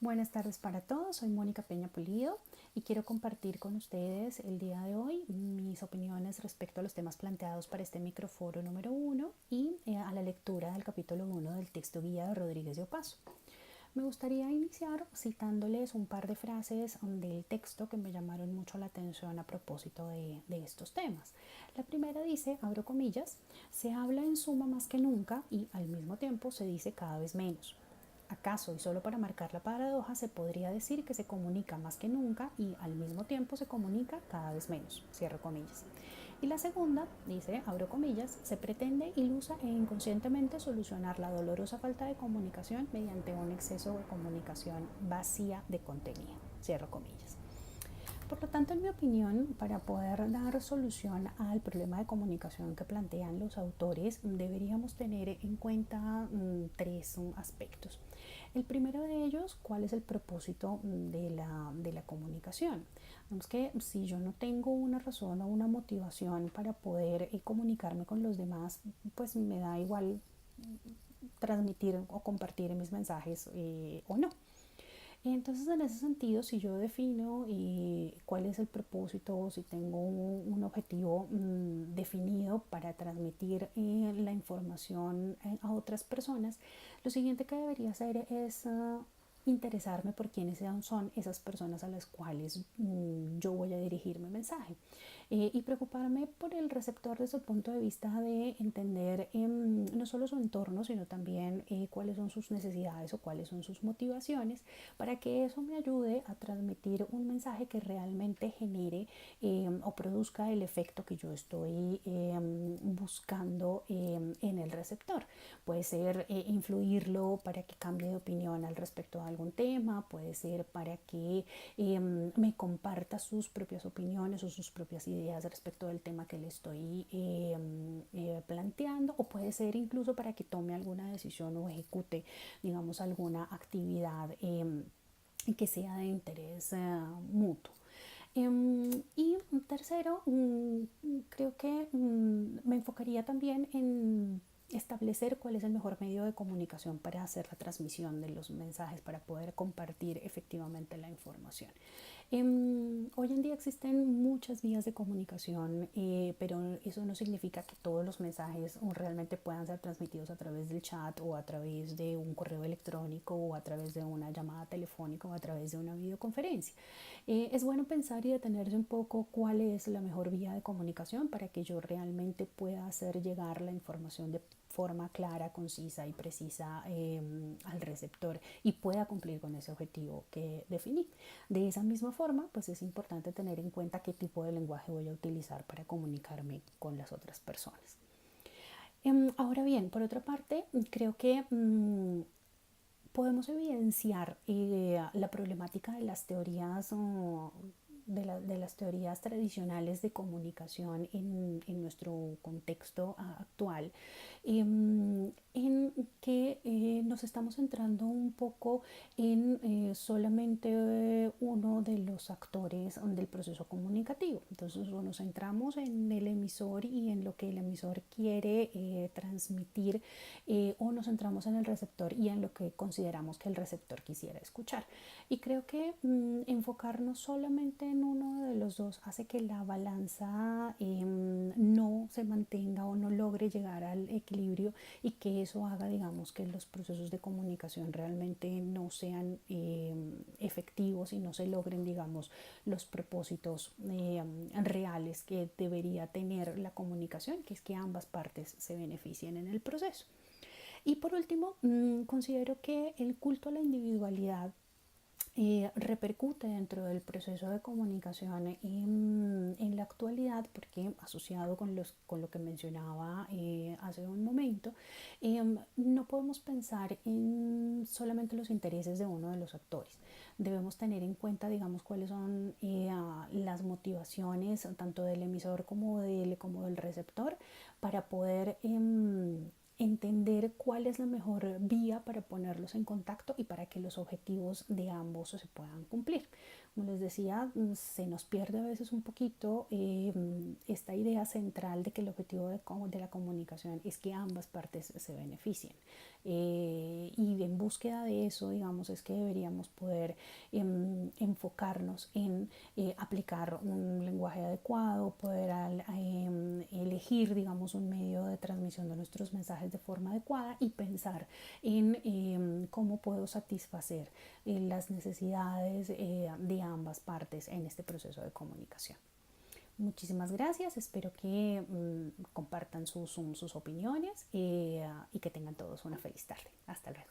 Buenas tardes para todos, soy Mónica Peña Pulido y quiero compartir con ustedes el día de hoy mis opiniones respecto a los temas planteados para este microforo número 1 y a la lectura del capítulo 1 del texto guía de Rodríguez de Opaso. Me gustaría iniciar citándoles un par de frases del texto que me llamaron mucho la atención a propósito de estos temas. La primera dice, abro comillas, se habla en suma más que nunca y al mismo tiempo se dice cada vez menos. ¿Acaso, y solo para marcar la paradoja, se podría decir que se comunica más que nunca y al mismo tiempo se comunica cada vez menos? Cierro comillas. Y la segunda dice, abro comillas, se pretende ilusa e inconscientemente solucionar la dolorosa falta de comunicación mediante un exceso de comunicación vacía de contenido. Cierro comillas. Por lo tanto, en mi opinión, para poder dar solución al problema de comunicación que plantean los autores, deberíamos tener en cuenta tres aspectos. El primero de ellos, ¿cuál es el propósito de la comunicación? Vemos que si yo no tengo una razón o una motivación para poder comunicarme con los demás, pues me da igual transmitir o compartir mis mensajes o no. Entonces, en ese sentido, si yo defino cuál es el propósito, si tengo un objetivo definido para transmitir la información a otras personas, lo siguiente que debería hacer es interesarme por quiénes son esas personas a las cuales yo voy a dirigir mi mensaje y preocuparme por el receptor desde el punto de vista de entender no solo su entorno, sino también cuáles son sus necesidades o cuáles son sus motivaciones, para que eso me ayude a transmitir un mensaje que realmente genere o produzca el efecto que yo estoy buscando en el receptor. Puede ser influirlo para que cambie de opinión al respecto de algún tema, puede ser para que me comparta sus propias opiniones o sus propias ideas respecto del tema que le estoy planteando, o puede ser incluso para que tome alguna decisión o ejecute, digamos, alguna actividad que sea de interés mutuo. Y tercero, creo que me enfocaría también en establecer cuál es el mejor medio de comunicación para hacer la transmisión de los mensajes, para poder compartir efectivamente la información. Hoy en día existen muchas vías de comunicación, pero eso no significa que todos los mensajes realmente puedan ser transmitidos a través del chat o a través de un correo electrónico o a través de una llamada telefónica o a través de una videoconferencia. Es bueno pensar y detenerse un poco cuál es la mejor vía de comunicación para que yo realmente pueda hacer llegar la información de forma clara, concisa y precisa al receptor y pueda cumplir con ese objetivo que definí. De esa misma forma, pues es importante tener en cuenta qué tipo de lenguaje voy a utilizar para comunicarme con las otras personas. Ahora bien, por otra parte, creo que podemos evidenciar la problemática de las teorías de las teorías tradicionales de comunicación en nuestro contexto actual, en que nos estamos centrando un poco en solamente uno de los actores del proceso comunicativo. Entonces nos centramos en el emisor y en lo que el emisor quiere transmitir, o nos centramos en el receptor y en lo que consideramos que el receptor quisiera escuchar. Y creo que enfocarnos solamente en uno de los dos hace que la balanza no se mantenga o no logre llegar al equilibrio, y que eso haga, digamos, que los procesos de comunicación realmente no sean efectivos y no se logren, digamos, los propósitos reales que debería tener la comunicación, que es que ambas partes se beneficien en el proceso. Y por último, considero que el culto a la individualidad repercute dentro del proceso de comunicación en la actualidad, porque asociado con lo que mencionaba hace un momento, no podemos pensar en solamente los intereses de uno de los actores. Debemos tener en cuenta, digamos, cuáles son las motivaciones tanto del emisor como del receptor, para poder entender cuál es la mejor vía para ponerlos en contacto y para que los objetivos de ambos se puedan cumplir. Como les decía, se nos pierde a veces un poquito esta idea central de que el objetivo de la comunicación es que ambas partes se beneficien. Y en búsqueda de eso, digamos, es que deberíamos poder enfocarnos en aplicar un lenguaje adecuado, poder elegir, digamos, un medio de transmisión de nuestros mensajes de forma adecuada y pensar en cómo puedo satisfacer las necesidades de ambas partes en este proceso de comunicación. Muchísimas gracias, espero que compartan sus opiniones y que tengan todos una feliz tarde. Hasta luego.